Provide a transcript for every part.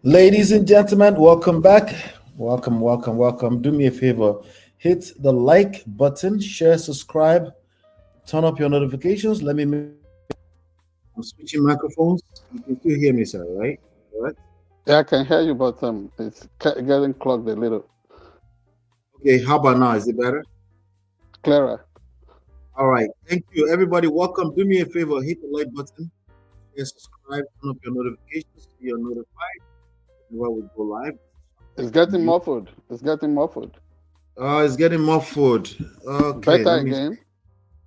Ladies and gentlemen, welcome back. Welcome. Do me a favor, hit the like button, share, subscribe, turn up your notifications. I'm switching microphones. You can still hear me, sir, right? All right. Yeah, I can hear you, but it's getting clogged a little Okay, how about now? Is it better? clearer. All right. Thank you, everybody. Welcome. Do me a favor, hit the like button, share, subscribe, turn up your notifications so you're notified when we go live. It's getting muffled. It's getting muffled. It's getting muffled. Okay, Better let me. again.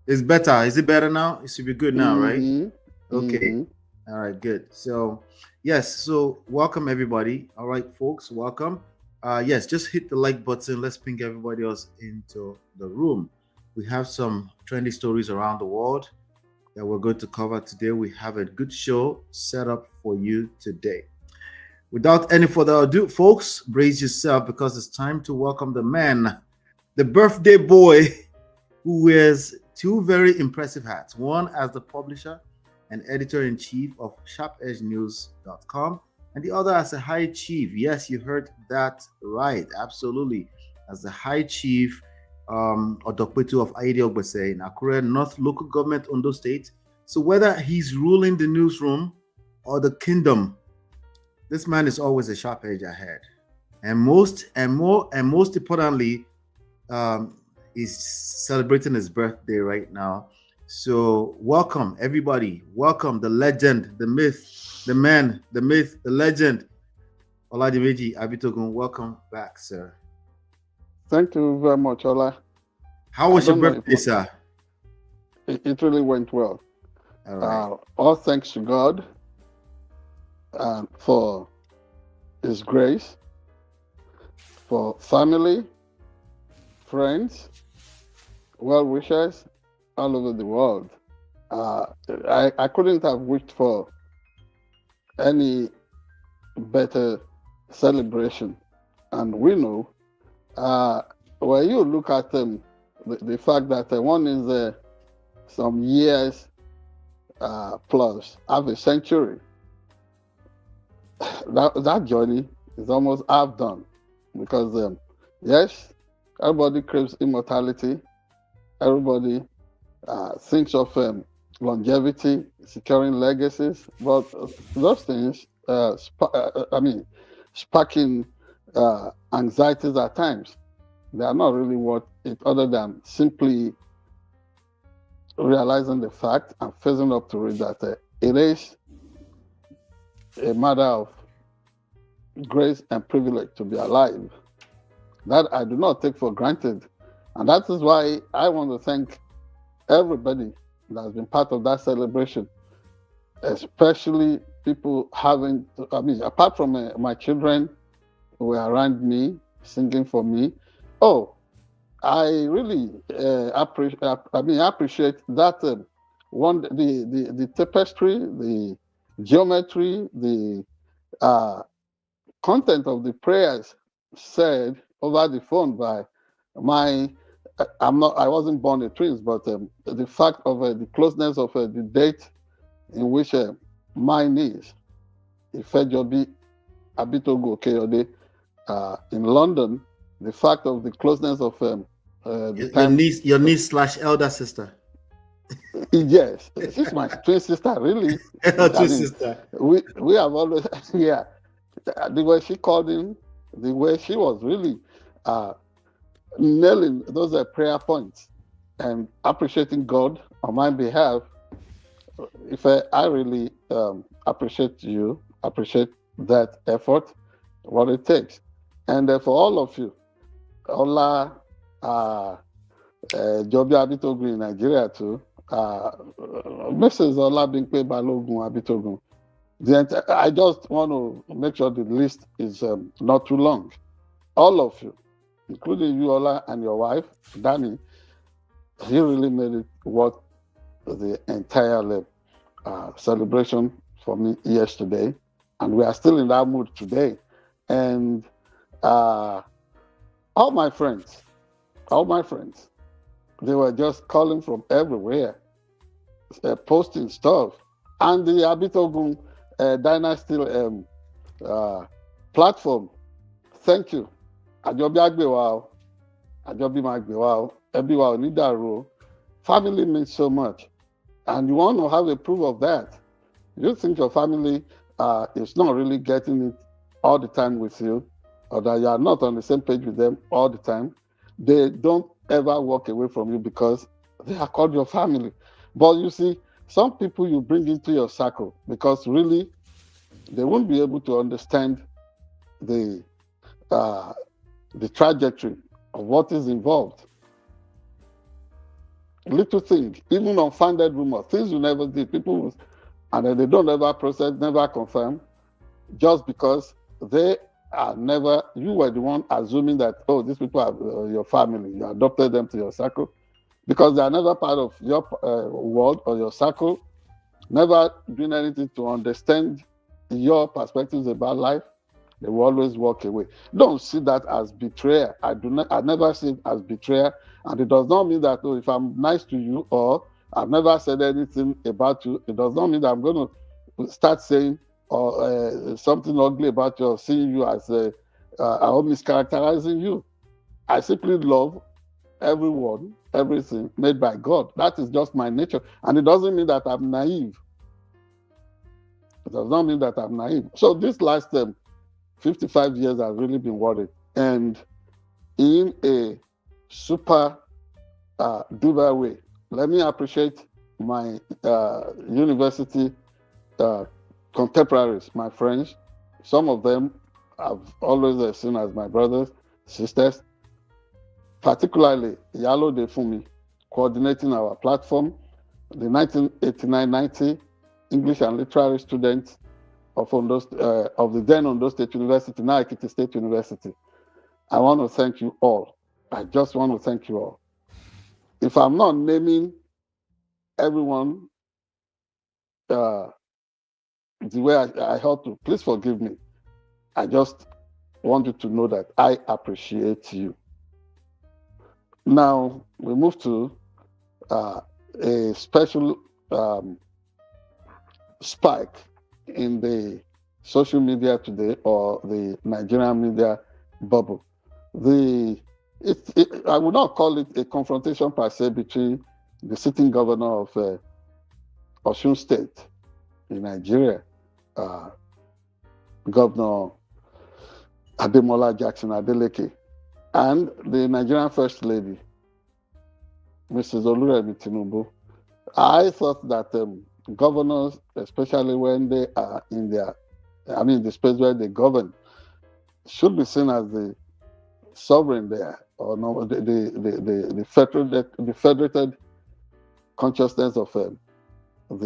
It's better. Is it better now? It should be good now, right? Mm-hmm. Okay. Mm-hmm. All right, good. So, yes, so welcome everybody. All right, folks, welcome. Yes, just hit the like button. Let's ping everybody else into the room. We have some trendy stories around the world that we're going to cover today. We have a good show set up for you today. Without any further ado, folks, brace yourself because it's time to welcome the man, the birthday boy, who wears two very impressive hats. One as the publisher and editor-in-chief of SharpEdgeNews.com, and the other as a high chief. Yes, you heard that right, absolutely. As the high chief Odokpetu of Aide Ogbese in Akure North Local Government, Ondo State. So whether he's ruling the newsroom or the kingdom, this man is always a sharp edge ahead. And most importantly, is celebrating his birthday right now. So welcome everybody. Welcome the legend, the myth, the man, the myth, the legend, Oladimeji Abitogun. Welcome back, sir. Thank you very much, Ola. How was your birthday, sir? It really went well. All right. All thanks to God for His grace, for family, friends, well-wishers all over the world. I couldn't have wished for any better celebration. And we know, when you look at the fact that one is some years plus, half a century, that journey is almost half done. Because, yes, everybody craves immortality. Everybody thinks of longevity, securing legacies, but those things, sparking anxieties at times, they are not really worth it, other than simply realizing the fact and facing up to it that it is a matter of grace and privilege to be alive. That I do not take for granted. And that is why I want to thank everybody that has been part of that celebration, especially people apart from my children who were around me, singing for me. Oh, I really appreciate that the tapestry, the geometry, the content of the prayers said over the phone by I wasn't born a twins, but the fact of the closeness of the date in which mine is Ifejobi Abitogun Okeyode in London, the fact of the closeness of the time. Your niece / elder sister. Yes, she's my twin sister, really. Twin sister. We have always, yeah, the way she called him, the way she was really nailing those prayer points and appreciating God on my behalf. If I really appreciate you, appreciate that effort, what it takes. And for all of you, Ola, Jobi Abitogun in Nigeria too, Mrs. Olabimpe Balogun Abitogun. I just want to make sure the list is not too long. All of you, including you, Ola, and your wife, Danny, you really made it worth the entire celebration for me yesterday. And we are still in that mood today. And all my friends, they were just calling from everywhere, posting stuff. And the Abitogun dynasty platform. Thank you. Àjọbí á gbè wá o. Àjọbí máa gbè wá o. Ẹbí wa ò ní dàrú o. Family means so much. And you want to have a proof of that. You think your family is not really getting it all the time with you, or that you are not on the same page with them all the time. They don't ever walk away from you because they are called your family. But you see, some people you bring into your circle because really they won't be able to understand the trajectory of what is involved. Little thing, even unfounded rumor, things you never did, people will, and then they don't ever process, never confirm, just because they are never, you were the one assuming that, oh, these people are your family, you adopted them to your circle, because they are never part of your world or your circle, never doing anything to understand your perspectives about life. They will always walk away. Don't see that as betrayal. I never see it as betrayal. And it does not mean that, oh, if I'm nice to you or I've never said anything about you, it does not mean that I'm going to start saying or something ugly about you or seeing you as or mischaracterizing you. I simply love everyone, everything made by God. That is just my nature. And it doesn't mean that I'm naive. It does not mean that I'm naive. So this last 55 years I've really been worried. And in a super duper way, let me appreciate my university contemporaries, my friends. Some of them I've always seen as my brothers, sisters, particularly Yalo Defumi, coordinating our platform, the 1989-90 English and Literary students of the then Ondo State University, now Ekiti State University. I want to thank you all. I just want to thank you all. If I'm not naming everyone the way I ought to, please forgive me. I just want you to know that I appreciate you. Now, we move to a special spike in the social media today, or the Nigerian media bubble. I would not call it a confrontation per se between the sitting governor of Osun State in Nigeria, Governor Ademola Jackson Adeleke, and the Nigerian First Lady, Mrs. Oluremi Tinubu. I thought that governors, especially when they are in the space where they govern, should be seen as the sovereign there, or no, the federated consciousness of of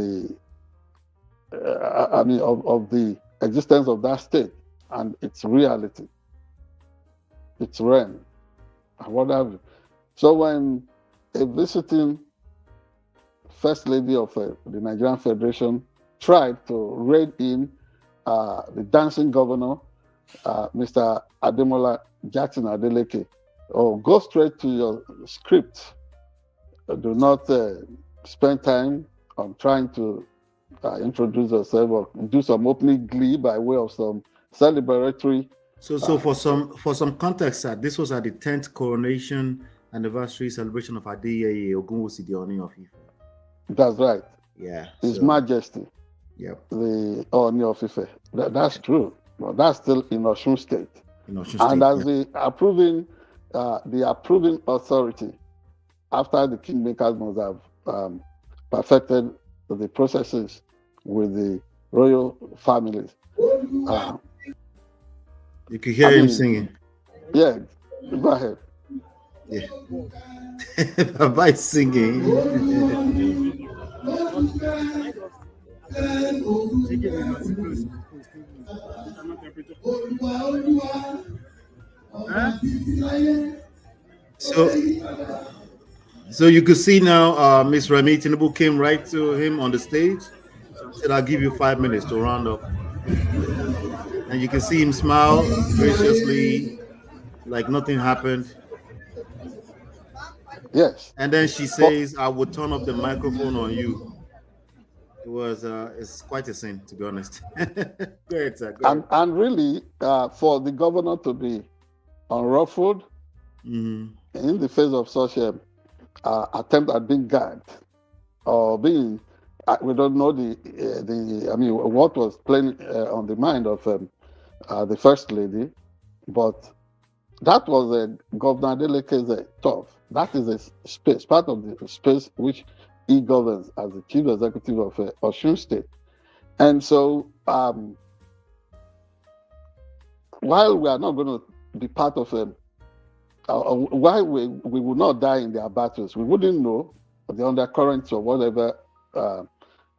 the existence of that state and its reality, its realm, and what have you. So when a visiting First Lady of the Nigerian Federation tried to raid in the dancing governor, Mr. Ademola Jackson Adeleke, go straight to your script. Do not spend time on trying to introduce yourself or do some opening glee by way of some celebratory. So for some context, this was at the 10th coronation anniversary celebration of Adeyeye Ogunwusi, the Ooni of Ife. That's right. Yeah. His Majesty. Yep. The Ooni of Ife. That's true. But that's still in Osun State. And as the approving authority, after the kingmakers must have perfected the processes with the royal families. You can hear him singing. Yeah, go ahead. Yeah. By singing. So you could see now Miss Remi Tinubu came right to him on the stage, said, I'll give you 5 minutes to round up. And you can see him smile graciously, like nothing happened. Yes. And then she says, I will turn up the microphone on you. it's quite a sin, to be honest. Go ahead, sir. Go ahead. And really, for the governor to be unruffled in the face of such a attempt at being gagged or being, we don't know what was playing on the mind of the first lady, but that was Governor Adeleke's thought. That is a space, part of the space which he governs as the chief executive of Osun State. And so, while we are not going to be part of why we will not die in their battles, we wouldn't know the undercurrents of whatever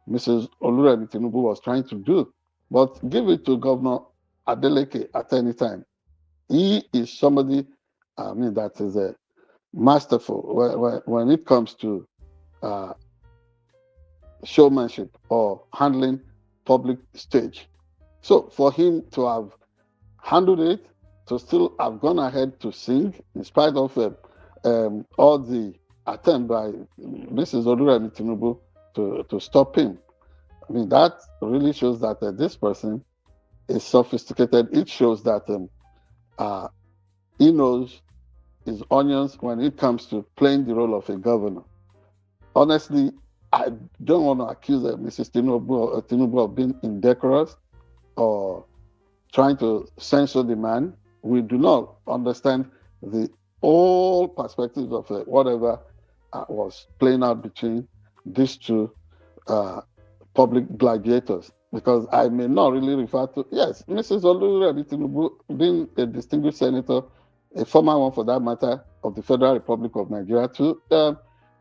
Mrs. Oluremi Tinubu was trying to do. But give it to Governor Adeleke at any time. He is somebody, that is masterful when it comes to showmanship or handling public stage. So for him to have handled it, to still have gone ahead to sing, in spite of all the attempt by Mrs. Oluremi Tinubu to stop him, that really shows that this person is sophisticated. It shows that he knows his onions when it comes to playing the role of a governor. Honestly, I don't want to accuse Mrs. Tinubu of being indecorous or trying to censor the man. We do not understand the whole perspectives of whatever was playing out between these two public gladiators. Because I may not really refer to, yes, Mrs. Oluremi Tinubu, being a distinguished senator, a former one for that matter, of the Federal Republic of Nigeria, too,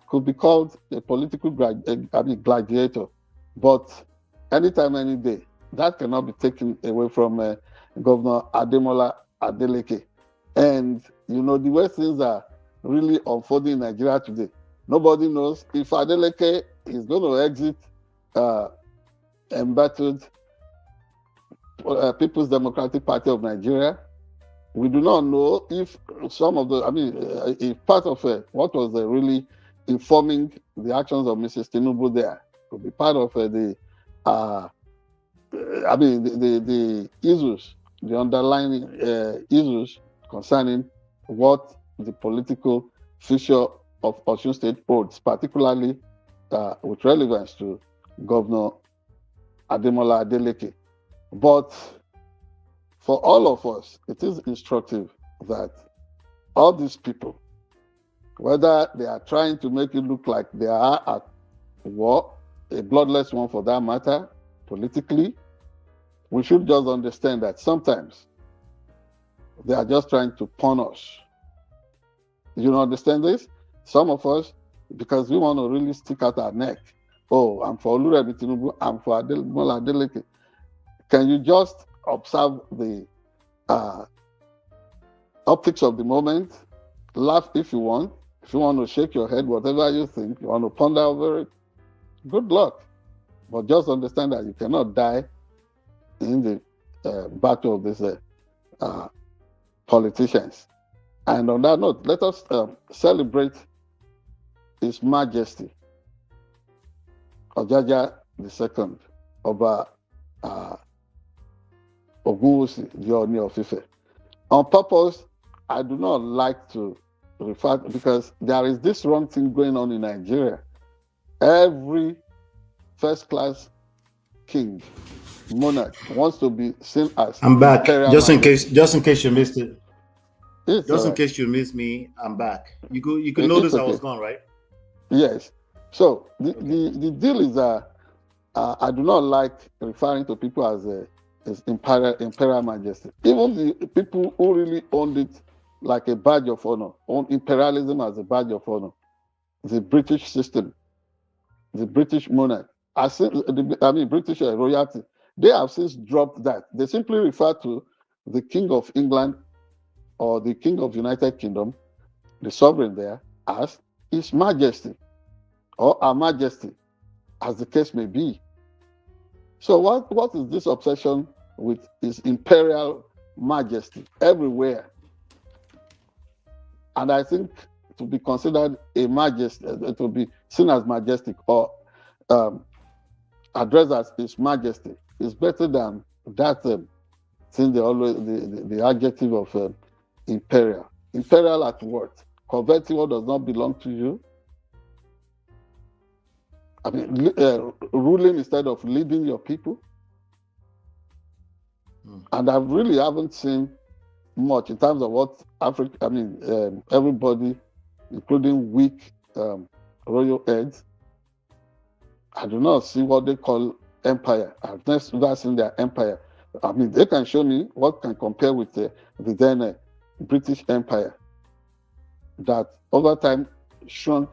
could be called a political gladiator. But anytime, any day, that cannot be taken away from Governor Ademola Adeleke. And, the way things are really unfolding in Nigeria today, nobody knows if Adeleke is going to exit embattled People's Democratic Party of Nigeria. We do not know if some of the, if part of what was really informing the actions of Mrs. Tinubu there could be part of the issues, the underlying issues concerning what the political future of Osun State holds, particularly with relevance to Governor Ademola Adeleke. But for all of us, it is instructive that all these people, whether they are trying to make it look like they are at war, a bloodless one for that matter, politically, we should just understand that sometimes they are just trying to punish. You understand this? Some of us, because we want to really stick out our neck. Oh, I'm for Oluremi Tinubu, I'm for Ademola Adeleke. Can you just observe the optics of the moment? Laugh if you want. If you want to shake your head, whatever you think, you want to ponder over it, good luck. But just understand that you cannot die in the battle of these politicians. And on that note, let us celebrate His Majesty Ojaja II, Oba Ogunwusi, the Ooni of Ife. On purpose, I do not like to refer to, because there is this wrong thing going on in Nigeria. Every first-class king, monarch, wants to be seen as I'm back. Just in case you missed it. In case you missed me, I'm back. You could notice okay. I was gone, right? Yes. So the deal is that I do not like referring to people as imperial majesty. Even the people who really owned it like a badge of honor, own imperialism as a badge of honor, the British system, the British monarch, British royalty, they have since dropped that. They simply refer to the King of England or the King of United Kingdom, the sovereign there, as His Majesty or Her Majesty, as the case may be. So what is this obsession with His Imperial Majesty everywhere? And I think to be considered a majesty, to be seen as majestic or addressed as His Majesty. It's better than that thing they always the adjective of imperial. Imperial at what? Converting what does not belong to you. I mean, ruling instead of leading your people. And I really haven't seen much in terms of what Africa. I mean, everybody, including weak royal heads. I do not see what they call empire. I've never seen their empire. I mean, they can show me what can compare with the then British Empire that over time shrunk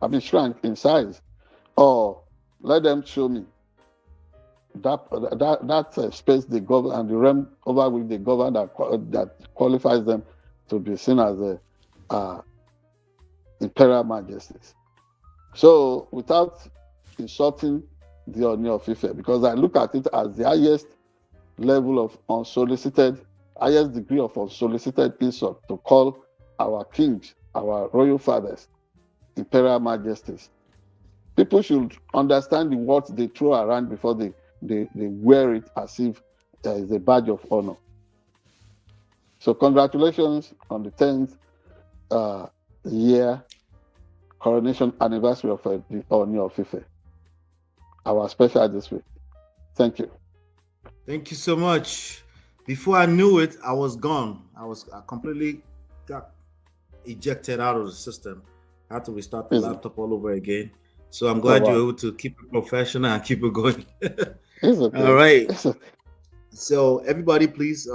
in size. Or let them show me that space they govern and the realm over which they govern that qualifies them to be seen as imperial majesties. So without insulting the Ooni of Ife, because I look at it as the highest level of highest degree of unsolicited insult to call our kings, our royal fathers, imperial majesties. People should understand the words they throw around before they wear it as if it's a badge of honor. So congratulations on the 10th year coronation anniversary of the Ooni of Ife, our special this week. Thank you. Thank you so much. Before I knew it, I was gone. I completely got ejected out of the system. I had to restart the laptop all over again. So I'm glad you're able to keep it professional and keep it going. All right. So everybody, please,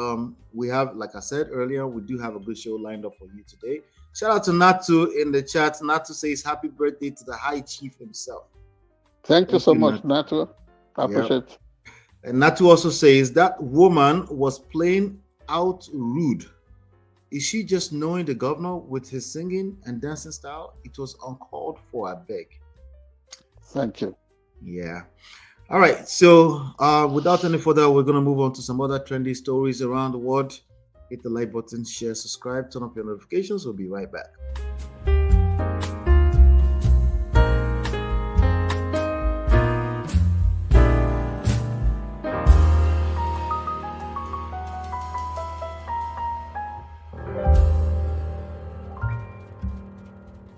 we have, like I said earlier, we do have a good show lined up for you today. Shout out to Natu in the chat. Natu says happy birthday to the High Chief himself. Thank you so much, Natu. I appreciate it. And Natu also says that woman was playing out rude. Is she just knowing the governor with his singing and dancing style? It was uncalled for, I beg. Thank you. Yeah. All right. So without any further, we're going to move on to some other trendy stories around the world. Hit the like button, share, subscribe, turn up your notifications. We'll be right back.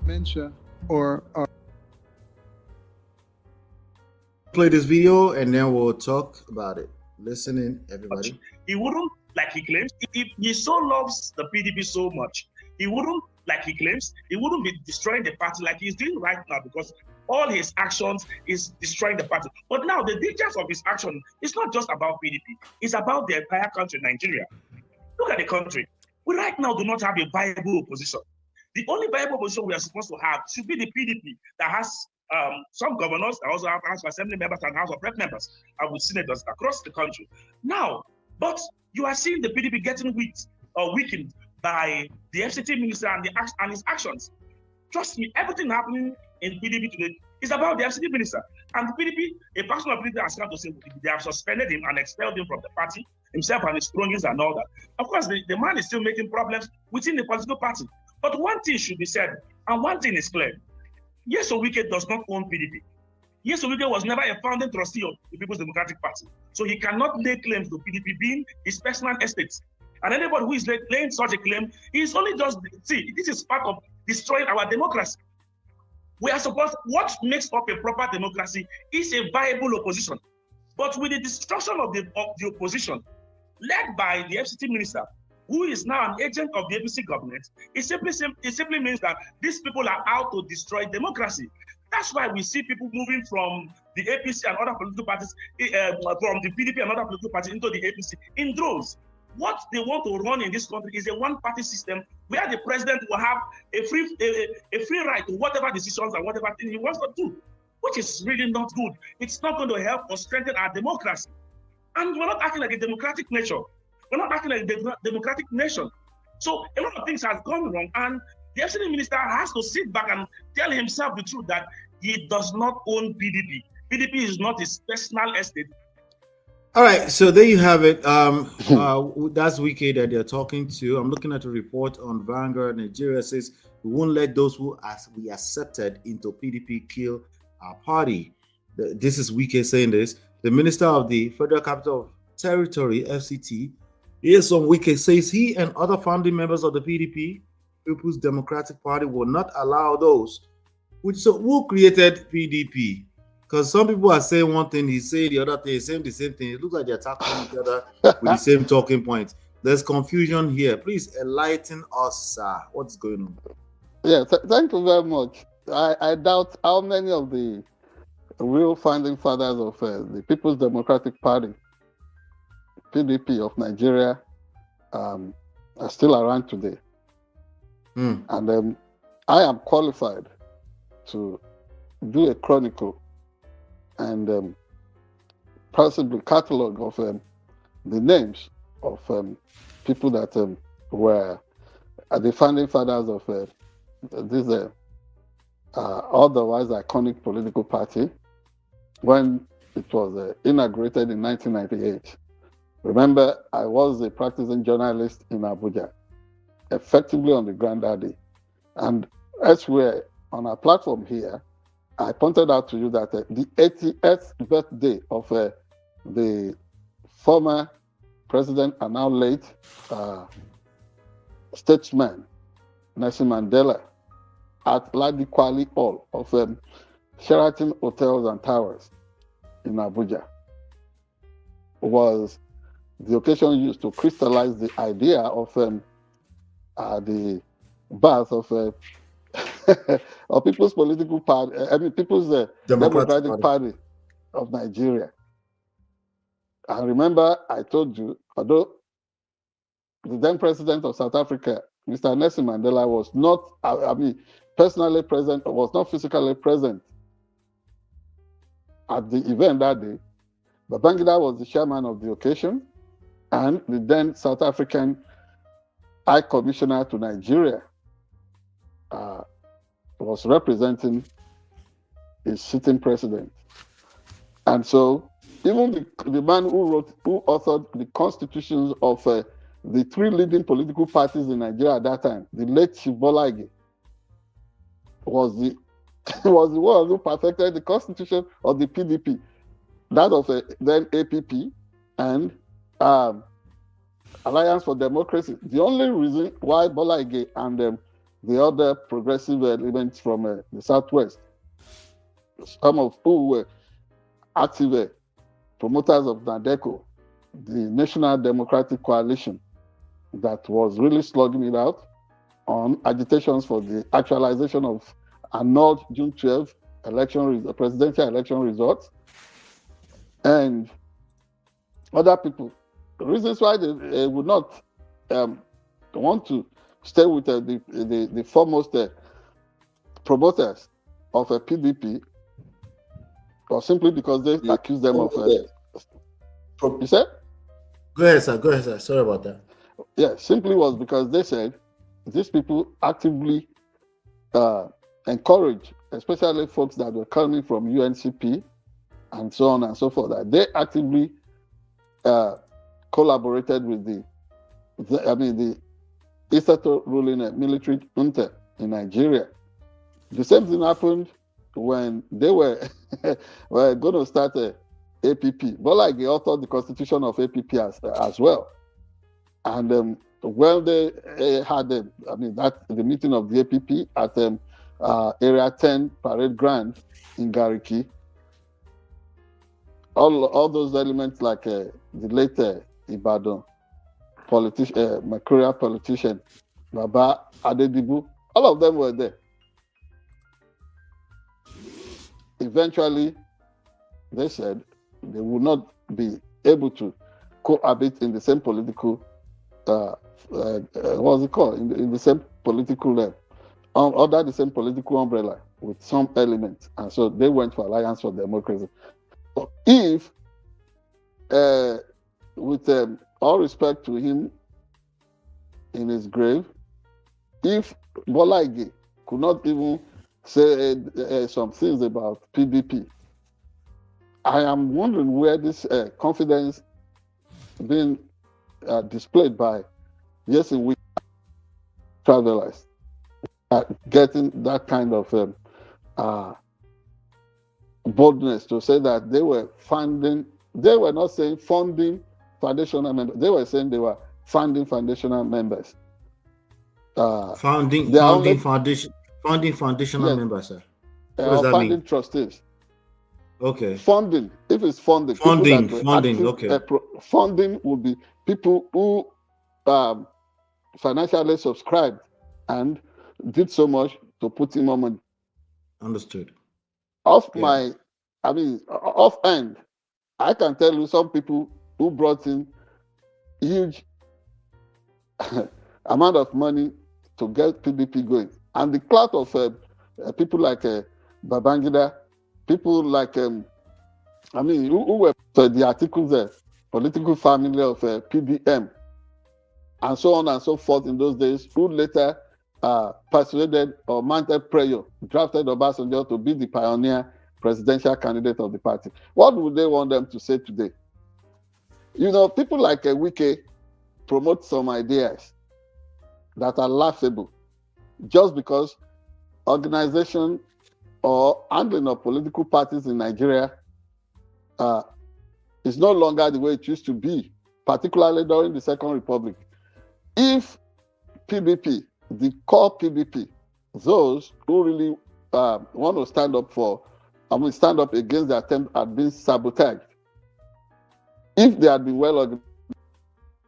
Dementia or play this video and then we'll talk about it. Listen in, everybody. He wouldn't, like he claims, if he so loves the PDP so much, he wouldn't, like he claims, he wouldn't be destroying the party like he's doing right now, because all his actions is destroying the party. But now the dangers of his action is not just about PDP, it's about the entire country, Nigeria. Look at the country. We right now do not have a viable opposition. The only viable opposition we are supposed to have should be the PDP that has some governors, that also have House of Assembly members and House of Rep members, and with senators across the country. Now, but you are seeing the PDP getting weakened by the FCT minister and his actions. Trust me, everything happening in PDP today is about the FCT minister. And the PDP, a person of PDP has come to say they have suspended him and expelled him from the party, himself and his cronies and all that. Of course, the man is still making problems within the political party. But one thing should be said, and one thing is clear. Yes, WIKE does not own PDP. Yes, WIKE was never a founding trustee of the People's Democratic Party. So he cannot lay claims to PDP being his personal estate. And anybody who is laying such a claim is only just, see, this is part of destroying our democracy. We are supposed, what makes up a proper democracy is a viable opposition. But with the destruction of the opposition, led by the FCT minister, who is now an agent of the APC government, it simply means that these people are out to destroy democracy. That's why we see people moving from the APC and other political parties, from the PDP and other political parties into the APC in droves. What they want to run in this country is a one-party system where the president will have a free right to whatever decisions and whatever thing he wants to do, which is really not good. It's not going to help or strengthen our democracy. And we're not acting like a democratic nation. We're not acting like a democratic nation. So a lot of things have gone wrong, and the FCT minister has to sit back and tell himself the truth that he does not own PDP. PDP is not his personal estate. All right, so there you have it. That's WIKE that they're talking to. I'm looking at a report on Vanguard. Nigeria says we won't let those who we accepted into PDP kill our party. This is WIKE saying this. The Minister of the Federal Capital Territory, FCT, here's some WIKE says he and other founding members of the PDP, People's Democratic Party, will not allow those who created PDP. Because some people are saying one thing, he's saying the other thing, he's saying the same thing. It looks like they're tackling each other with the same talking points. There's confusion here. Please enlighten us, sir. What's going on? Yeah, thank you very much. I doubt how many of the real founding fathers of the People's Democratic Party, PDP of Nigeria, are still around today. And I am qualified to do a chronicle and possibly catalog of the names of people that were the founding fathers of this otherwise iconic political party when it was inaugurated in 1998. Remember, I was a practicing journalist in Abuja, effectively on the ground that day. And elsewhere on our platform here, I pointed out to you that the 80th birthday of the former president and now late statesman, Nelson Mandela, at Ladi Kwali Hall of Sheraton Hotels and Towers in Abuja, was the occasion used to crystallize the idea of the birth of of People's Political Party, People's Democratic Party of Nigeria. And remember, I told you, although the then president of South Africa, Mr. Nelson Mandela, was not, personally present, was not physically present at the event that day, Babangida was the chairman of the occasion, and the then South African High Commissioner to Nigeria was representing his sitting president. And so even the man who authored the constitutions of the three leading political parties in Nigeria at that time, the late Chief Bola Ige, was the one who perfected the constitution of the PDP, that of then APP and Alliance for Democracy. The only reason why Bola Ige and the other progressive elements from the Southwest, some of who were active promoters of NADECO, the National Democratic Coalition, that was really slugging it out on agitations for the actualization of annulled June 12th presidential election results, and other people. The reasons why they would not want to stay with the foremost promoters of a PDP, or simply because they accuse them of. You said? Go ahead, sir. Go ahead, sir. Sorry about that. Yeah, simply was because they said these people actively encourage, especially folks that were coming from UNCP and so on and so forth, that they actively collaborated with the Isato ruling military junta in Nigeria. The same thing happened when they were going to start APP. Bola Ige authored the constitution of APP as well. And when they had the meeting of the APP at Area 10 Parade Ground in Gariki, all those elements like the late Ibadan Mercurial politician, Baba Adedibu, all of them were there. Eventually, they said they would not be able to cohabit in the same political, what's it called? In the same political, under the same political umbrella with some elements. And so they went for Alliance for Democracy. But if, with all respect to him in his grave, if Bola Ige could not even say some things about PDP, I am wondering where this confidence being displayed by in which travelers are getting that kind of boldness to say that they were funding. They were not saying funding foundational members. They were saying they were funding foundational members. Founding foundational yes, members, sir. What does that funding mean? trustees. Okay. Funding, if it's funding, Funding, people that were active, okay. Funding would be people who financially subscribed and did so much to put in more money. Understood. Off end, I can tell you some people who brought in huge amount of money to get PDP going. And the clout of people like Babangida, people like, who were the articles, political family of PDM, and so on and so forth in those days, who later persuaded or mounted prayer, drafted Obasanjo to be the pioneer presidential candidate of the party. What would they want them to say today? People like WIKE promote some ideas that are laughable just because organization or handling of political parties in Nigeria is no longer the way it used to be, particularly during the Second Republic. If PDP, the core PDP, those who really want to stand up against the attempt at being sabotaged, if they had been well organized,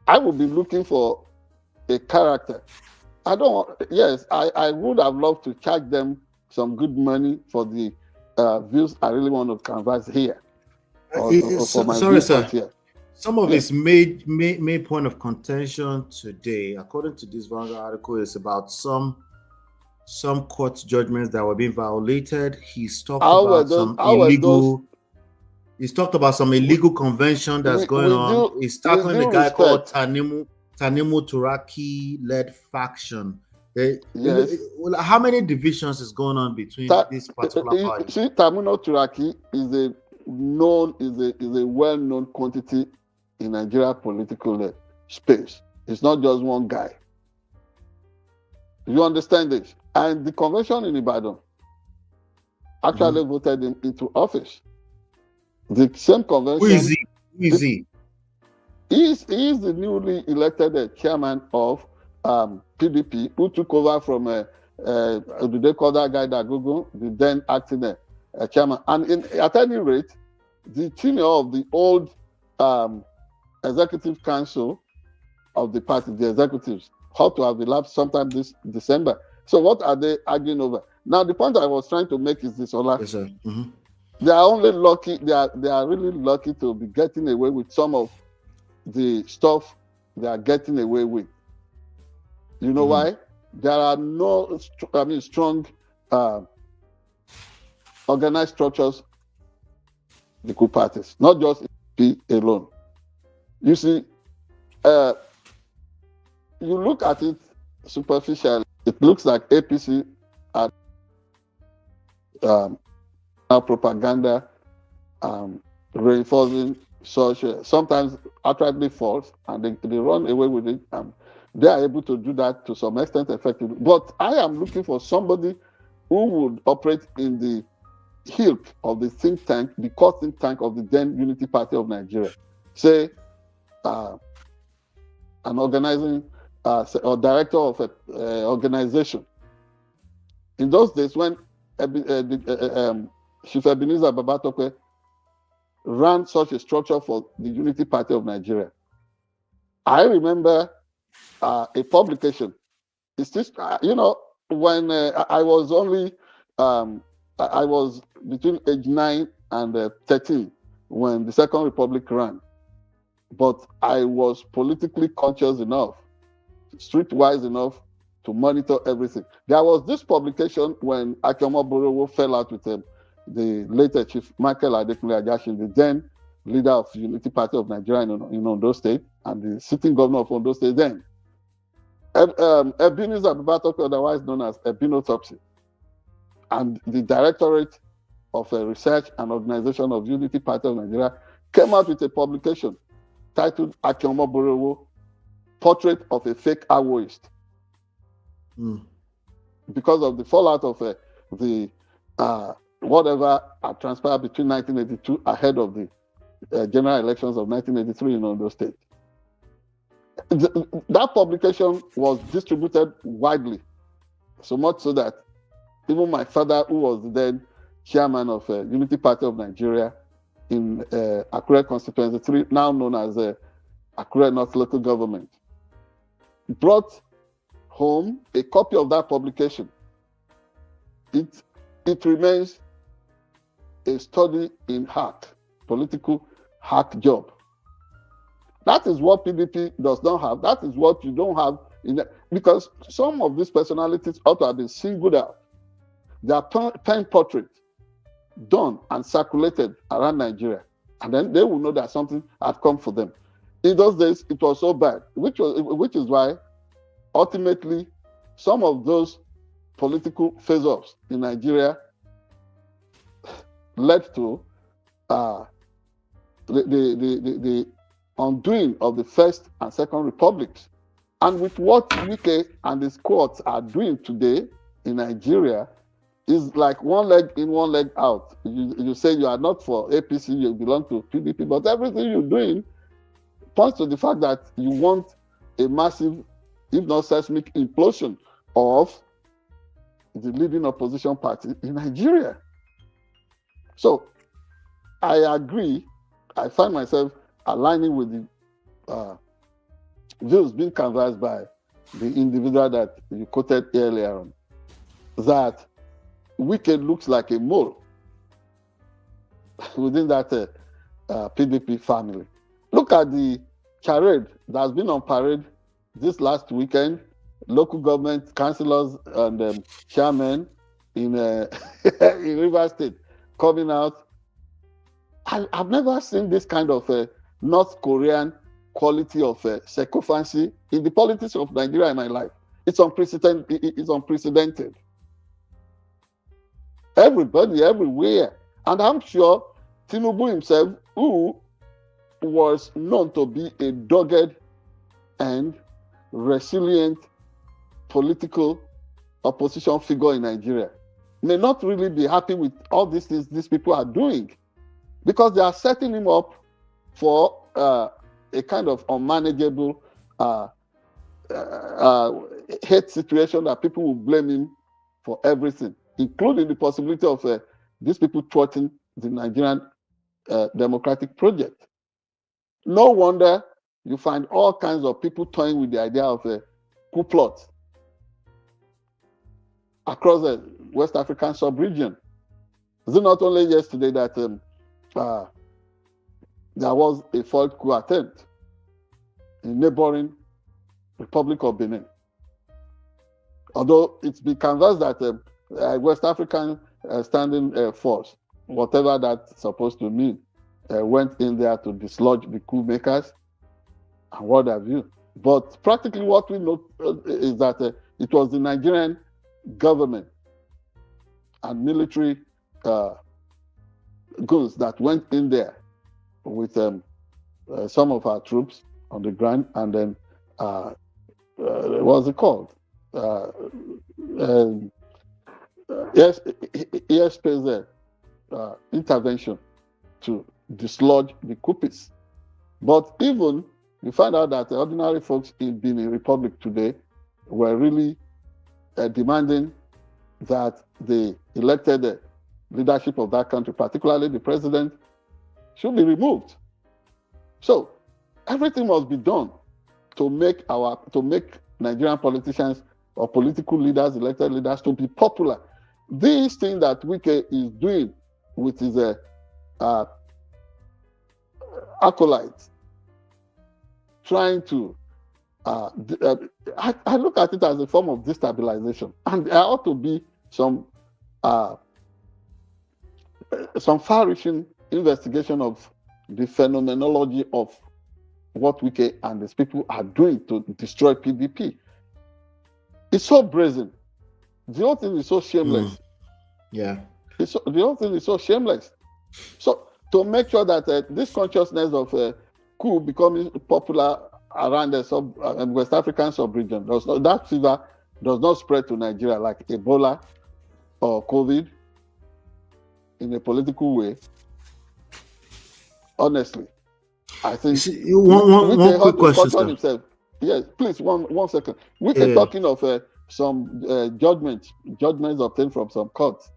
I would be looking for a character. I would have loved to charge them some good money for the views I really want to canvass here. Sorry, sir. Here. Some of his main point of contention today, according to this Vanguard article, is about some court judgments that were being violated. He's talked about some illegal convention that's going on. He's tackling a guy called Tanimu Turaki-led faction. How many divisions is going on between this particular party? See, Tanimu Turaki is a well-known quantity in Nigeria political space. It's not just one guy. You understand this? And the convention in Ibadan actually voted him into office. The same convention. Who is he? He is the newly elected chairman of PDP, who took over from do they call that guy Dagogo, the then acting chairman. And at any rate, the tenure of the old executive council of the party, the executives, ought to have elapsed sometime this December. So what are they arguing over? Now, the point I was trying to make is this, Ola. Yes, sir. They are only lucky. They are really lucky to be getting away with some of the stuff they are getting away with. You know why? There are no, strong organized structures. The coup parties, not just be alone. You see, you look at it superficially. It looks like APC are propaganda, reinforcing such sometimes outrightly false, and they run away with it. They are able to do that to some extent effectively. But I am looking for somebody who would operate in the hilt of the think tank, the core think tank of the then Unity Party of Nigeria. Say, an organizing or director of an organization. In those days, when Chief Ebenezer Babatoke ran such a structure for the Unity Party of Nigeria, I remember a publication. It's just, when I was only, I was between age 9 and 13 when the Second Republic ran. But I was politically conscious enough, streetwise enough to monitor everything. There was this publication when Akeoma Borowo fell out with the later Chief Michael Adekunle Ajashin, the then leader of the Unity Party of Nigeria in Ondo State, and the sitting governor of Ondo State then. Ebenezer Abitogun, otherwise known as Ebinotopsy, and the Directorate of Research and Organization of Unity Party of Nigeria came out with a publication titled Akeoma Borowo, Portrait of a Fake Awoist. Because of the fallout of whatever had transpired between 1982 ahead of the general elections of 1983 in Ondo State. That publication was distributed widely, so much so that even my father, who was then chairman of Unity Party of Nigeria in Akure Constituency 3, now known as Akure North Local Government, brought home a copy of that publication. It remains a study in hack, political hack job. That is what PDP does not have. That is what you don't have because some of these personalities ought to have been singled out. Their pen portrait done and circulated around Nigeria, and then they will know that something had come for them. In those days, it was so bad, which is why ultimately some of those political face-offs in Nigeria led to the undoing of the First and Second Republics. And with what WIKE and his courts are doing today in Nigeria, is like one leg in, one leg out. You say you are not for APC, you belong to PDP, but everything you're doing points to the fact that you want a massive, if not seismic, implosion of the leading opposition party in Nigeria. So I agree. I find myself aligning with the views being canvassed by the individual that you quoted earlier on, that WIKE looks like a mole within that PDP family. Look at the charade that has been on parade this last weekend. Local government councillors and chairmen in in Rivers State coming out. I've never seen this kind of North Korean quality of sycophancy in the politics of Nigeria in my life. It's unprecedented. Everybody, everywhere. And I'm sure Tinubu himself, who was known to be a dogged and resilient political opposition figure in Nigeria, may not really be happy with all these things these people are doing, because they are setting him up for a kind of unmanageable hate situation that people will blame him for everything, including the possibility of these people thwarting the Nigerian democratic project. No wonder you find all kinds of people toying with the idea of a coup plot across the West African sub-region. Is it not only yesterday that there was a failed coup attempt in neighboring Republic of Benin? Although it's been canvassed that West African standing force, whatever that's supposed to mean, went in there to dislodge the coup makers and what have you. But practically what we know is that it was the Nigerian government and military goons that went in there with some of our troops on the ground, and then what's it called? ESP's intervention to dislodge the coupists. But even you find out that the ordinary folks in Benin Republic today were really demanding that the elected leadership of that country, particularly the president, should be removed. So everything must be done to make Nigerian politicians or political leaders, elected leaders, to be popular. This thing that WIKE is doing with his acolytes, trying to I look at it as a form of destabilization, and there ought to be some far-reaching investigation of the phenomenology of what WIKE and these people are doing to destroy PDP. It's so brazen. The whole thing is so shameless. Yeah. The whole thing is so shameless. So to make sure that this consciousness of coup becoming popular around the West African sub-region, that fever does not spread to Nigeria like Ebola or COVID. in a political way, honestly, I think one quick question, sir. Himself. Yes, please, one second. We can talking of some judgments obtained from some courts.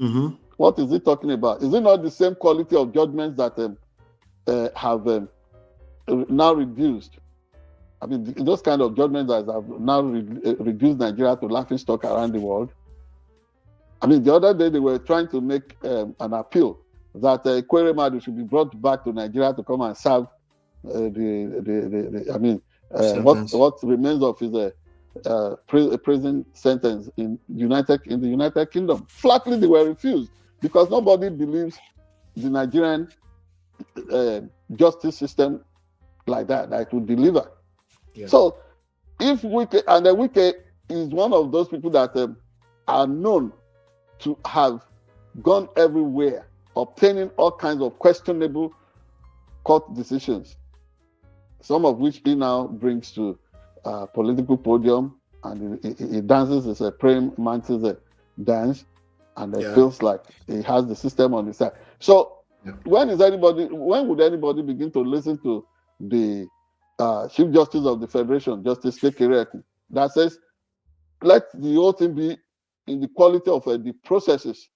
Mm-hmm. What is he talking about? Is it not the same quality of judgments that have now reduced? I mean, those kind of judgments that have now reduced Nigeria to laughing stock around the world. I mean, the other day they were trying to make an appeal that Kweremadu should be brought back to Nigeria to come and serve what remains of his prison sentence in the United Kingdom. Flatly, they were refused because nobody believes the Nigerian justice system like that it would deliver. Yeah. So, if WIKE, and WIKE is one of those people that are known to have gone everywhere, obtaining all kinds of questionable court decisions, some of which he now brings to political podium, and he dances as a praying mantis dance, and it feels like he has the system on his side. So, when would anybody begin to listen to the Chief Justice of the Federation, Justice Kekereekun, that says, let the whole thing be in the quality of the processes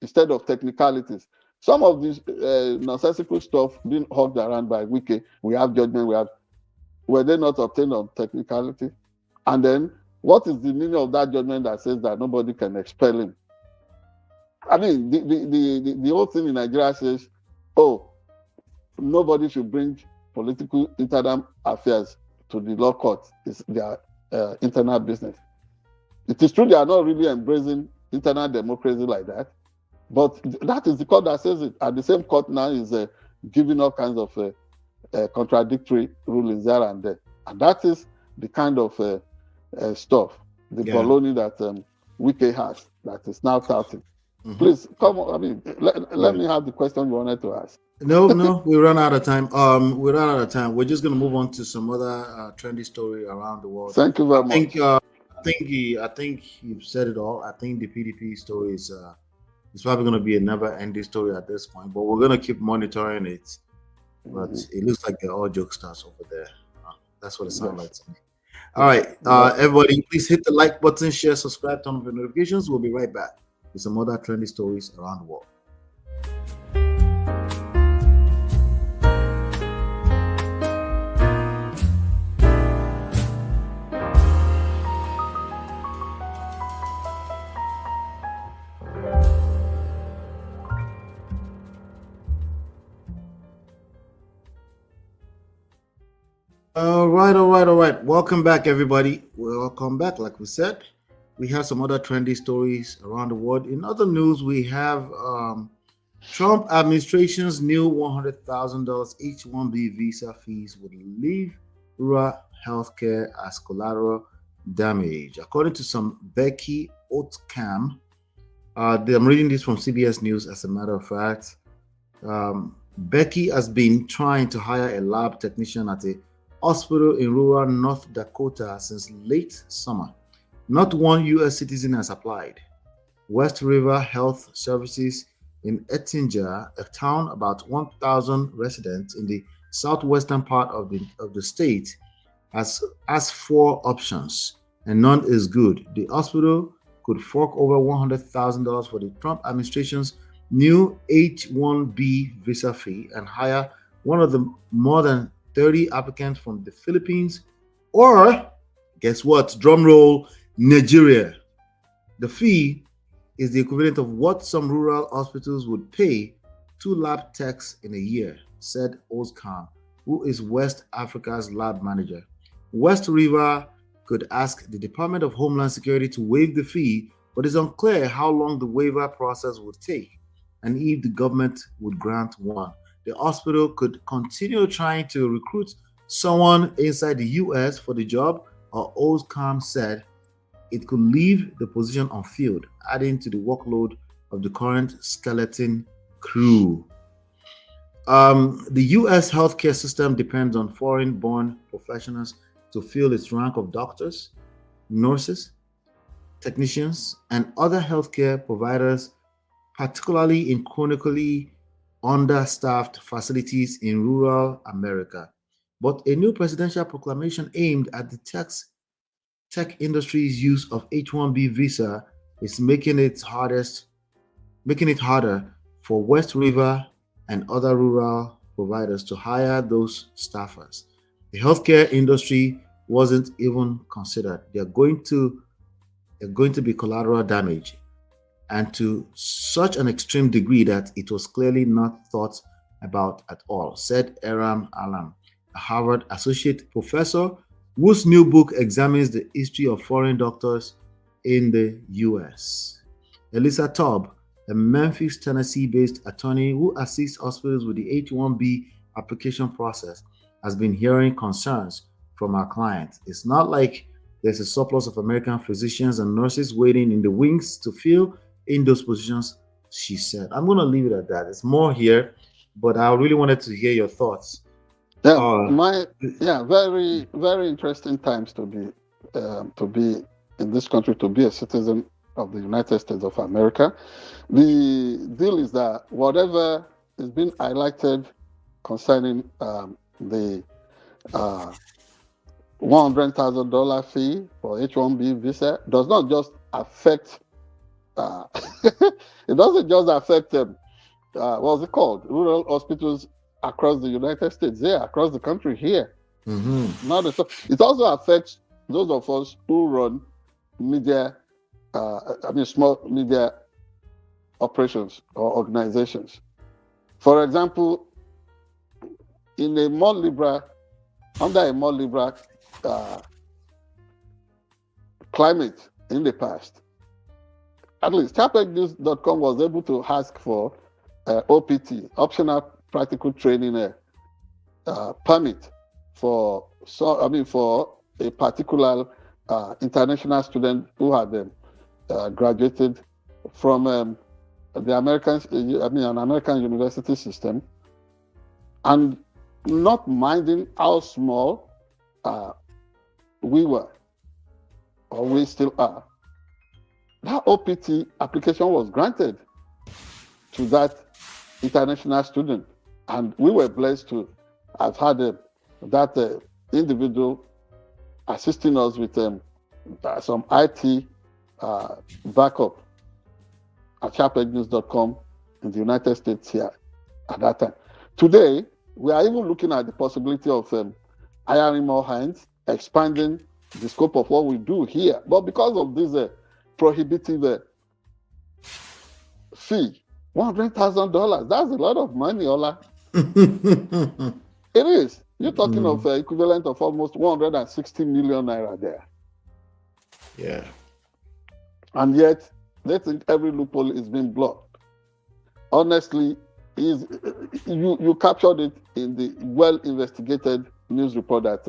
instead of technicalities? Some of this nonsensical stuff being hugged around by WIKE, we have judgment, were they not obtained on technicality? And then, what is the meaning of that judgment that says that nobody can expel him? I mean, the whole thing in Nigeria says, nobody should bring political internal affairs to the law court. It's their internal business. It is true they are not really embracing internal democracy like that, but that is the court that says it. And the same court now is giving all kinds of contradictory rulings there and there. And that is the kind of stuff, the baloney that WIKE has, that is now touting. Mm-hmm. Please, come on. I mean, let me have the question you wanted to ask. No, we run out of time. We're just going to move on to some other trendy story around the world. Thank you very much. I think you've said it all. I think the PDP story is probably going to be a never-ending story at this point, but we're going to keep monitoring it. But it looks like they're all jokesters over there. That's what it sounds like to me. All right, everybody, please hit the like button, share, subscribe, turn on the notifications. We'll be right back with some other trendy stories around the world. All right. Welcome back, everybody. Welcome back. Like we said, we have some other trendy stories around the world. In other news, we have Trump administration's new $100,000 H-1B visa fees would leave rural healthcare as collateral damage, according to some Becky Oatkam. I'm reading this from CBS News. As a matter of fact, Becky has been trying to hire a lab technician at a hospital in rural North Dakota since late summer. Not one U.S. citizen has applied. West River Health Services in Ettinger, a town about 1,000 residents in the southwestern part of the state, has 4 options, and none is good. The hospital could fork over $100,000 for the Trump administration's new H-1B visa fee and hire one of the more than 30 applicants from the Philippines, or guess what? Drum roll, Nigeria. The fee is the equivalent of what some rural hospitals would pay 2 lab techs in a year, said Ozkan, who is West Africa's lab manager. West River could ask the Department of Homeland Security to waive the fee, but it's unclear how long the waiver process would take and if the government would grant one. The hospital could continue trying to recruit someone inside the U.S. for the job, or Ozkan said it could leave the position unfilled, adding to the workload of the current skeleton crew. The U.S. healthcare system depends on foreign-born professionals to fill its rank of doctors, nurses, technicians, and other healthcare providers particularly in chronically understaffed facilities in rural America. But a new presidential proclamation aimed at the tech industry's use of H-1B visa is making it harder for West River and other rural providers to hire those staffers. The healthcare industry wasn't even considered. They're going to be collateral damage, and to such an extreme degree that it was clearly not thought about at all, said Aram Alam, a Harvard associate professor whose new book examines the history of foreign doctors in the US. Elisa Taub, a Memphis, Tennessee based attorney who assists hospitals with the H-1B application process, has been hearing concerns from our clients. It's not like there's a surplus of American physicians and nurses waiting in the wings to fill in those positions, she said. I'm going to leave it at that. It's more here, but I really wanted to hear your thoughts. Very, very interesting times to be in this country, to be a citizen of the United States of America. The deal is that whatever is being highlighted concerning the $100,000 fee for H-1B visa does not just affect. It doesn't just affect what's it called? Rural hospitals across the United States, across the country here. Mm-hmm. It also affects those of us who run small media operations or organizations. For example, under a more liberal climate in the past, at least SharpEdgeNewsTV was able to ask for OPT, optional practical training permit for a particular international student who had graduated from an American university system, and not minding how small we were, or we still are. That OPT application was granted to that international student, and we were blessed to have had that individual assisting us with some IT backup at SharpEdgeNewsTV in the United States here at that time. Today, we are even looking at the possibility of hiring more hands, expanding the scope of what we do here. But because of this prohibitive fee, $100,000, that's a lot of money, Ola. It is. You're talking of equivalent of almost 160 million naira there. Yeah. And yet, they think every loophole is being blocked. Honestly, you captured it in the well-investigated news report that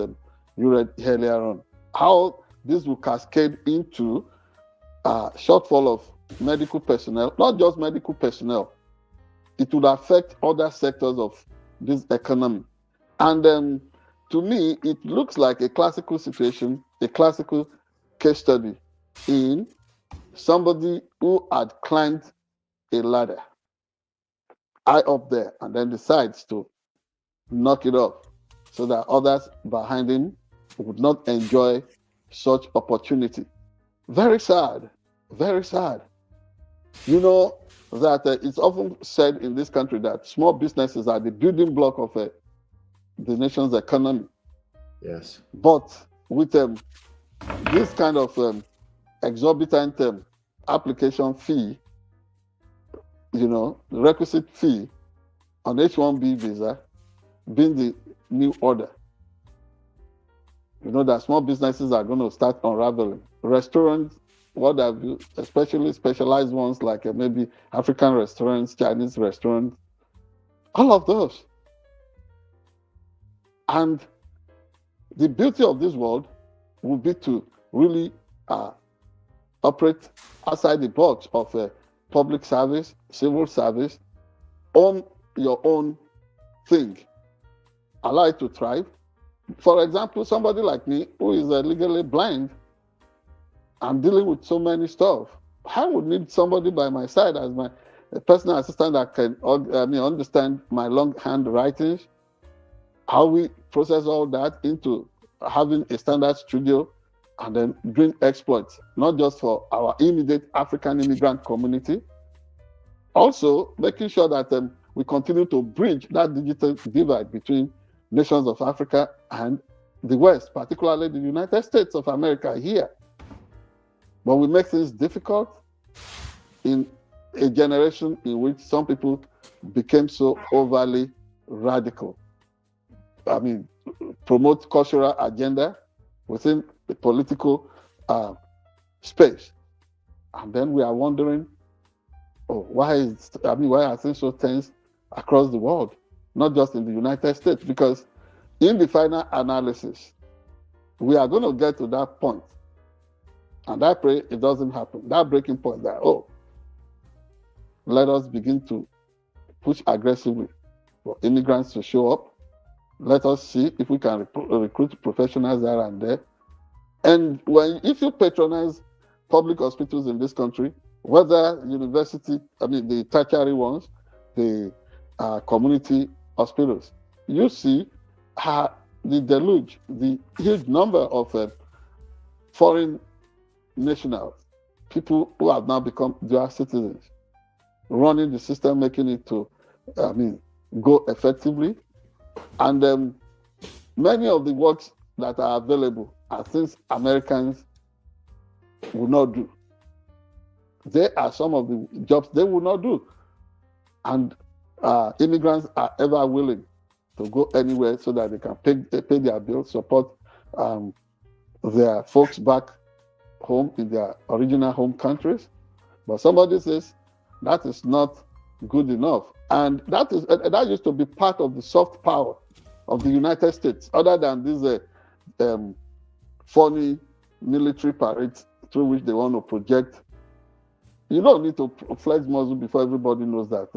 you read earlier on. How this will cascade into shortfall of medical personnel, not just medical personnel. It would affect other sectors of this economy. And to me, it looks like a classical situation, a classical case study in somebody who had climbed a ladder high up there and then decides to knock it off so that others behind him would not enjoy such opportunity. Very sad, very sad. You know that it's often said in this country that small businesses are the building block of the nation's economy. Yes. But with this kind of exorbitant application fee, the requisite fee on H-1B visa being the new order, that small businesses are going to start unraveling. Restaurants, what have you, especially specialized ones like maybe African restaurants, Chinese restaurants, all of those. And the beauty of this world would be to really operate outside the box of public service, civil service, own your own thing, allow it to thrive. For example, somebody like me who is legally blind, I'm dealing with so many stuff. I would need somebody by my side as a personal assistant that can understand my longhand writings, how we process all that into having a standard studio and then doing exploits, not just for our immediate African immigrant community, also making sure that we continue to bridge that digital divide between nations of Africa and the West, particularly the United States of America here. But we make things difficult in a generation in which some people became so overly radical. I mean, promote cultural agenda within the political space. And then we are wondering, why are things so tense across the world, not just in the United States? Because in the final analysis, we are going to get to that point. And I pray it doesn't happen. That breaking point that, let us begin to push aggressively for immigrants to show up. Let us see if we can recruit professionals there and there. And if you patronize public hospitals in this country, whether university, the tertiary ones, the community hospitals, you see the deluge, the huge number of foreign nationals, people who have now become dual citizens, running the system, making it to, go effectively. And many of the works that are available are things Americans will not do. They are some of the jobs they will not do. And immigrants are ever willing to go anywhere so that they can pay their bills, support their folks back home in their original home countries. But somebody says that is not good enough. And that used to be part of the soft power of the United States, other than these funny military parades through which they want to project. You don't need to flex muscle before everybody knows that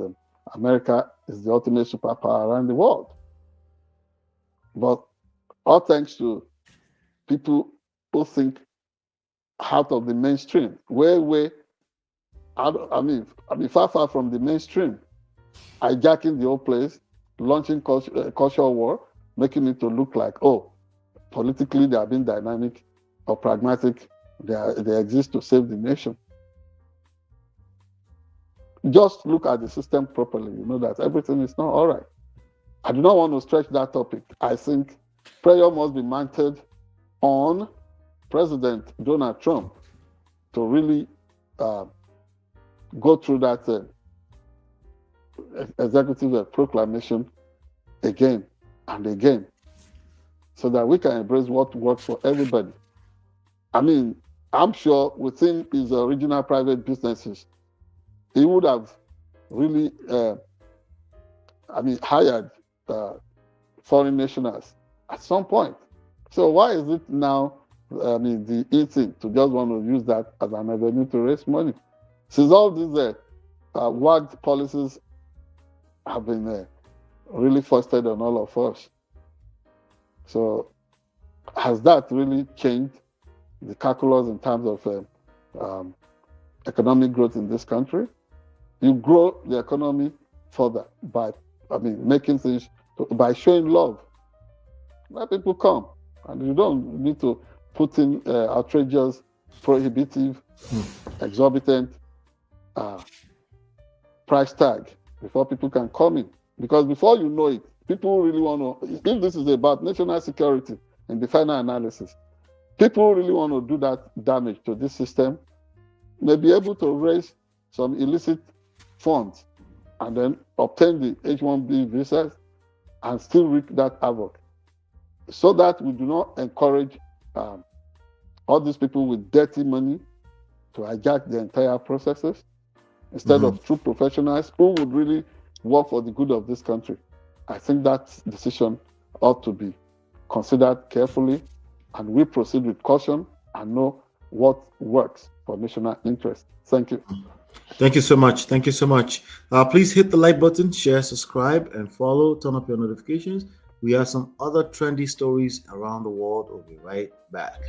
America is the ultimate superpower around the world. But all thanks to people who think out of the mainstream, way out, far from the mainstream, hijacking the whole place, launching cultural war, making it to look like, politically they are being dynamic or pragmatic, they exist to save the nation. Just look at the system properly, you know that everything is not all right. I do not want to stretch that topic. I think prayer must be mounted on President Donald Trump to really go through that executive proclamation again and again, so that we can embrace what works for everybody. I'm sure within his original private businesses, he would have really, hired foreign nationals at some point. So why is it now, the easy to just want to use that as an avenue to raise money? Since all these WIKE policies have been really foisted on all of us. So has that really changed the calculus in terms of economic growth in this country? You grow the economy further by making things, by showing love. Let people come, and you don't need to put in outrageous, prohibitive, exorbitant price tag before people can come in. Because before you know it, people really want to, if this is about national security in the final analysis, people really want to do that damage to this system, may be able to raise some illicit funds and then obtain the H-1B visas and still wreak that havoc, so that we do not encourage all these people with dirty money to hijack the entire processes, instead of true professionals who would really work for the good of this country. I think that decision ought to be considered carefully, and we proceed with caution and know what works for national interest. Thank you. Thank you so much. Thank you so much. Please hit the like button, share, subscribe, and follow. Turn up your notifications. We have some other trendy stories around the world. We'll be right back.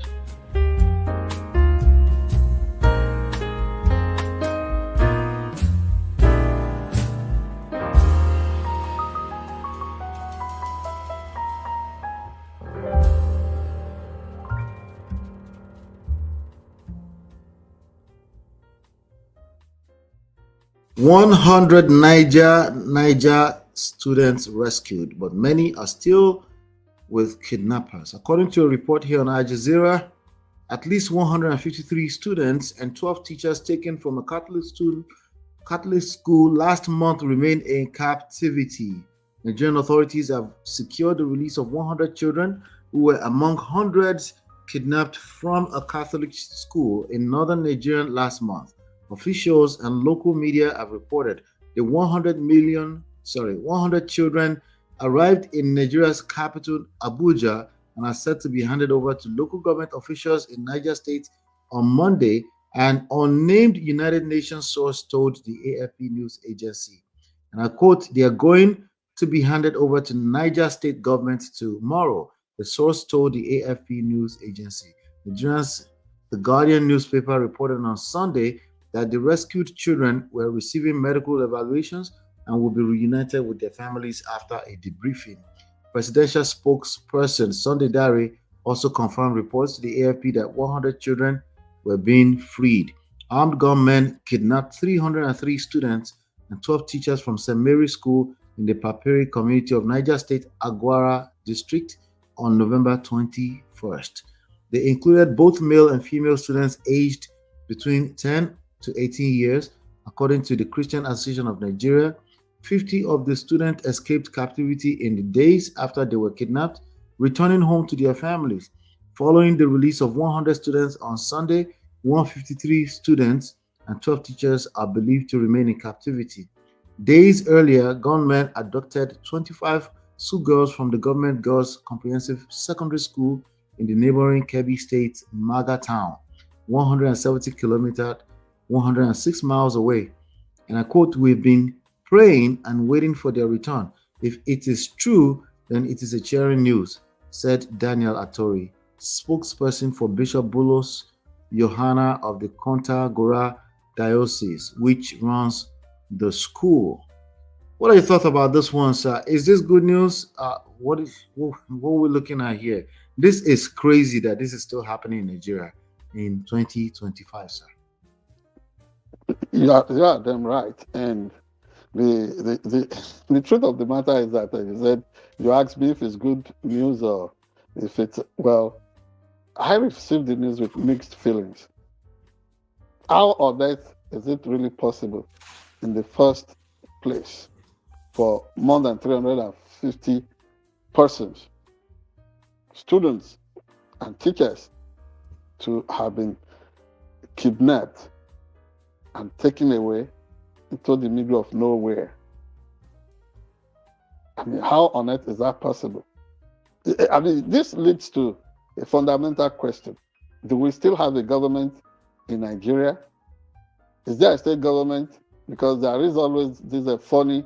100 Niger students rescued, but many are still with kidnappers. According to a report here on Al Jazeera, at least 153 students and 12 teachers taken from a Catholic school last month remain in captivity. Nigerian authorities have secured the release of 100 children who were among hundreds kidnapped from a Catholic school in northern Nigeria last month. Officials and local media have reported the 100 children arrived in Nigeria's capital, Abuja, and are set to be handed over to local government officials in Niger State on Monday, an unnamed United Nations source told the AFP news agency. And I quote, "They are going to be handed over to Niger State government tomorrow," the source told the AFP news agency. Nigeria's The Guardian newspaper reported on Sunday that the rescued children were receiving medical evaluations and will be reunited with their families after a debriefing. Presidential spokesperson Sunday Dare also confirmed reports to the AFP that 100 children were being freed. Armed gunmen kidnapped 303 students and 12 teachers from St. Mary's School in the Papiri community of Niger State, Agwara district on November 21st. They included both male and female students aged between 10 to 18 years. According to the Christian Association of Nigeria, 50 of the students escaped captivity in the days after they were kidnapped, returning home to their families. Following the release of 100 students on Sunday, 153 students and 12 teachers are believed to remain in captivity. Days earlier, gunmen abducted 25 schoolgirls from the government girls' comprehensive secondary school in the neighboring Kebbi State, Maga town, 170 kilometers, 106 miles away. And I quote, "We've been praying and waiting for their return. If it is true, then it is a cheering news," said Daniel Atori, spokesperson for Bishop Bulos Yohana of the Konta Gora Diocese, which runs the school. What are your thoughts about this one, sir? Is this good news? What we're looking at here? This is crazy that this is still happening in Nigeria in 2025, sir. Yeah, damn right. And the truth of the matter is that you said, you asked me if it's good news or if it's, well, I received the news with mixed feelings. How on earth is it really possible in the first place for more than 350 persons, students and teachers, to have been kidnapped and taken away into the middle of nowhere? I mean, how on earth is that possible? I mean, this leads to a fundamental question. Do we still have a government in Nigeria? Is there a state government? Because there is always this funny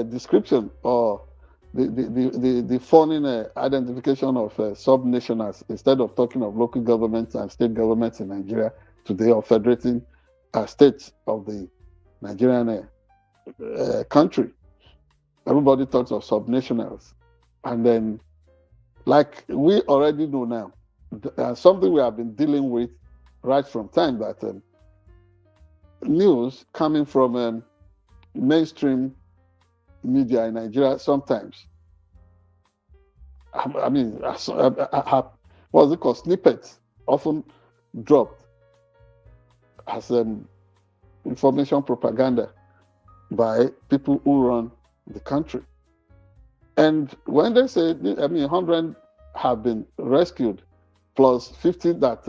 description or the funny identification of sub-nationals. Instead of talking of local governments and state governments in Nigeria today, or federating states of the Nigerian country, everybody talks of sub-nationals. And then, like we already know now, something we have been dealing with right from time, that news coming from mainstream media in Nigeria sometimes, I mean, what's it called? Snippets often dropped as information propaganda by people who run the country. And when they say, 100 have been rescued, plus 50 that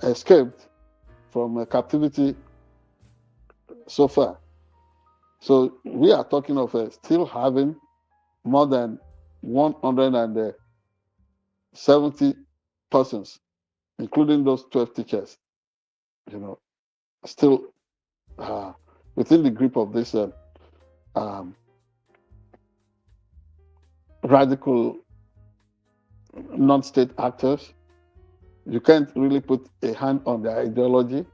escaped from captivity so far. So we are talking of still having more than 170 persons, including those 12 teachers, still within the grip of this radical non-state actors. You can't really put a hand on their ideology.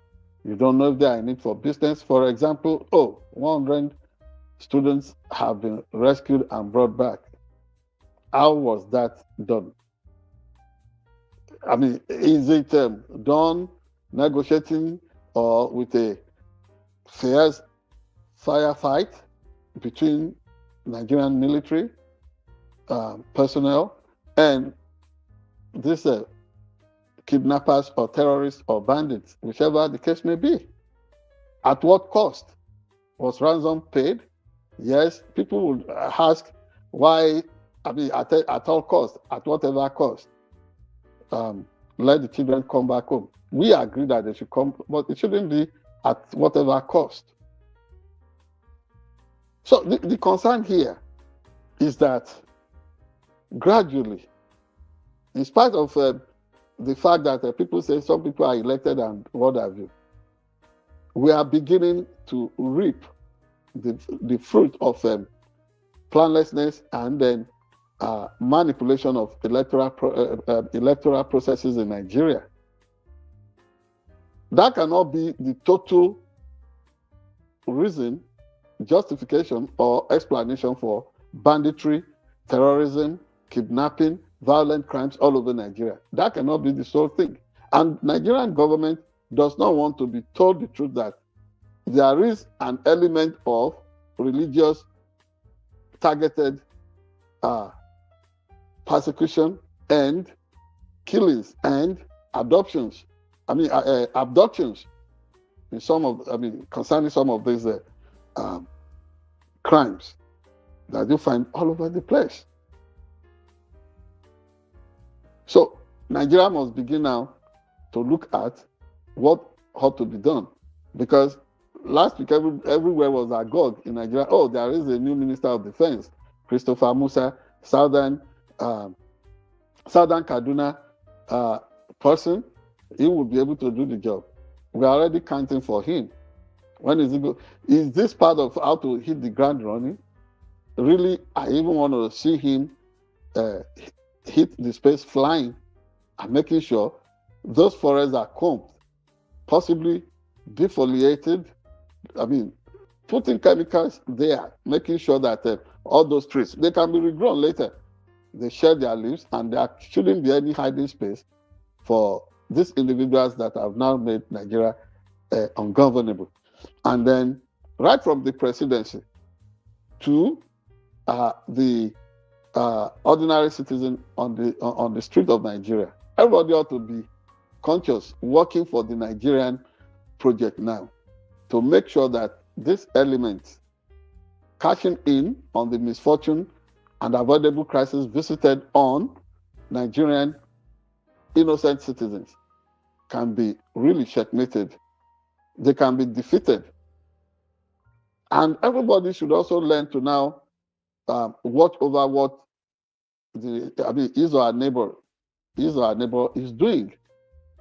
You don't know if they are in it for business. For example, 100 students have been rescued and brought back. How was that done? I mean, is it done negotiating or with a fierce firefight between Nigerian military personnel and these kidnappers or terrorists or bandits, whichever the case may be. At what cost? Was ransom paid? Yes, people would ask why, at all cost, at whatever cost, let the children come back home. We agree that they should come, but it shouldn't be at whatever cost. So the concern here is that gradually, in spite of the fact that people say some people are elected and what have you, we are beginning to reap the fruit of planlessness and then manipulation of electoral processes in Nigeria. That cannot be the total reason, justification, or explanation for banditry, terrorism, kidnapping, violent crimes all over Nigeria. That cannot be the sole thing. And Nigerian government does not want to be told the truth that there is an element of religious targeted persecution and killings and abductions in concerning some of these crimes that you find all over the place. So Nigeria must begin now to look at what ought to be done, because last week everywhere was agog in Nigeria. Oh, there is a new Minister of Defense, Christopher Musa, Southern Kaduna person. He will be able to do the job. We are already counting for him. When is he go? Is this part of how to hit the ground running? Really, I even want to see him hit the space flying and making sure those forests are combed, possibly defoliated. Putting chemicals there, making sure that all those trees, they can be regrown later. They shed their leaves, and there shouldn't be any hiding space for these individuals that have now made Nigeria ungovernable. And then, right from the presidency to the ordinary citizen on the street of Nigeria, everybody ought to be conscious, working for the Nigerian project now, to make sure that these elements cashing in on the misfortune and avoidable crisis visited on Nigerian innocent citizens can be really checkmated. They can be defeated. And everybody should also learn to now watch over what his or her neighbor is doing.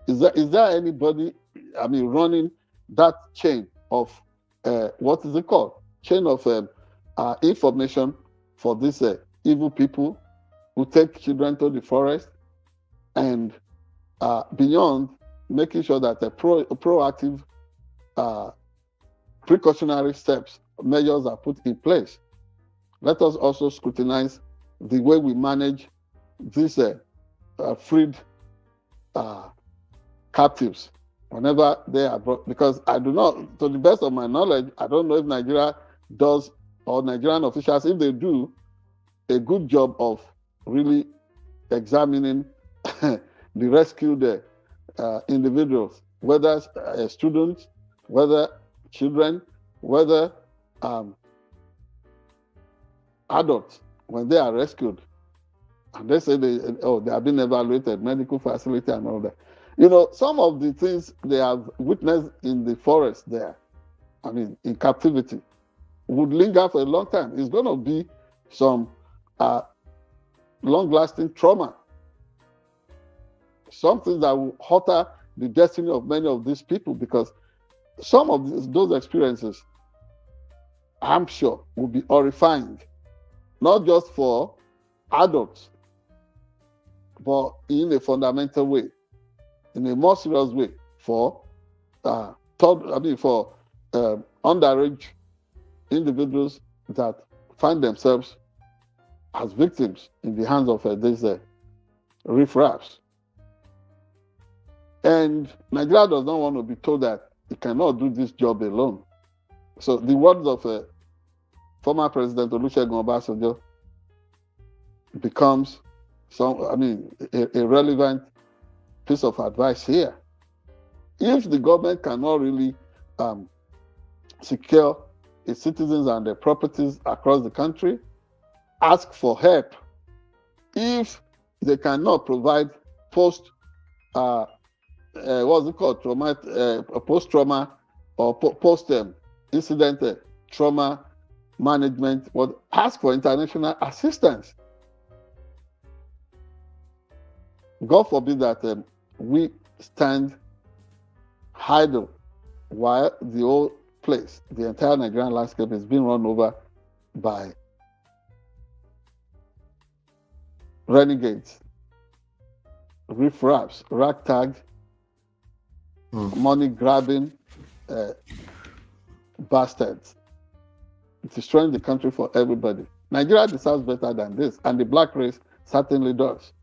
Is there anybody running that chain of what is it called? Chain of information for these evil people who take children to the forest, and beyond, making sure that proactive precautionary measures are put in place. Let us also scrutinize the way we manage these freed captives whenever they are brought, because I do not, to the best of my knowledge, I don't know if Nigeria does, or Nigerian officials, if they do a good job of really examining the rescued individuals, whether students, whether children, whether adults, when they are rescued, and they say they have been evaluated, medical facility and all that. Some of the things they have witnessed in the forest there, in captivity, would linger for a long time. It's going to be some long-lasting trauma, something that will alter the destiny of many of these people, because some of those experiences, I'm sure, will be horrifying, not just for adults, but in a fundamental way, in a more serious way for underage individuals that find themselves as victims in the hands of these riffraffs. And Nigeria does not want to be told that he cannot do this job alone. So the words of former President Olusegun Obasanjo becomes a relevant piece of advice here. If the government cannot really secure its citizens and their properties across the country, ask for help. If they cannot provide post-trauma or post-incident trauma management, but ask for international assistance. God forbid that we stand idle while the whole place, the entire Nigerian landscape, is being run over by renegades, riffraffs, ragtag, money grabbing bastards, destroying the country for everybody. Nigeria deserves better than this, and the black race certainly does.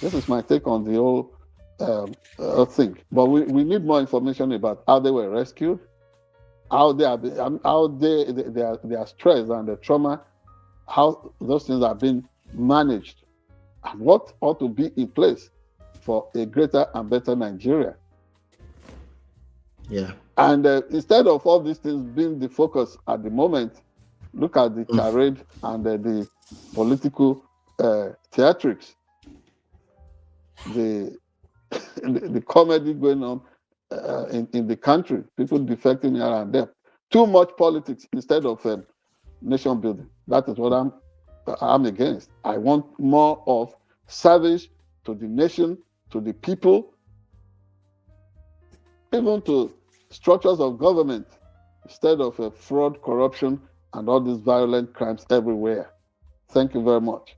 This is my take on the whole thing. But we need more information about how they were rescued, how they are, their stress and the trauma, how those things are being managed, and what ought to be in place for a greater and better Nigeria. Yeah. And instead of all these things being the focus at the moment, look at the charade and the political theatrics, the comedy going on in the country, people defecting here and there. Too much politics instead of nation building. That is what I'm against. I want more of service to the nation, to the people, even to structures of government, instead of fraud, corruption, and all these violent crimes everywhere. Thank you very much.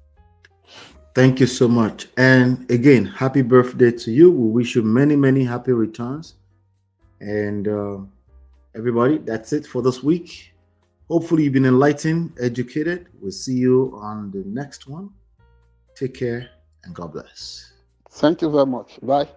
Thank you so much. And again, happy birthday to you. We wish you many, many happy returns. And everybody, that's it for this week. Hopefully you've been enlightened, educated. We'll see you on the next one. Take care and God bless. Thank you very much. Bye.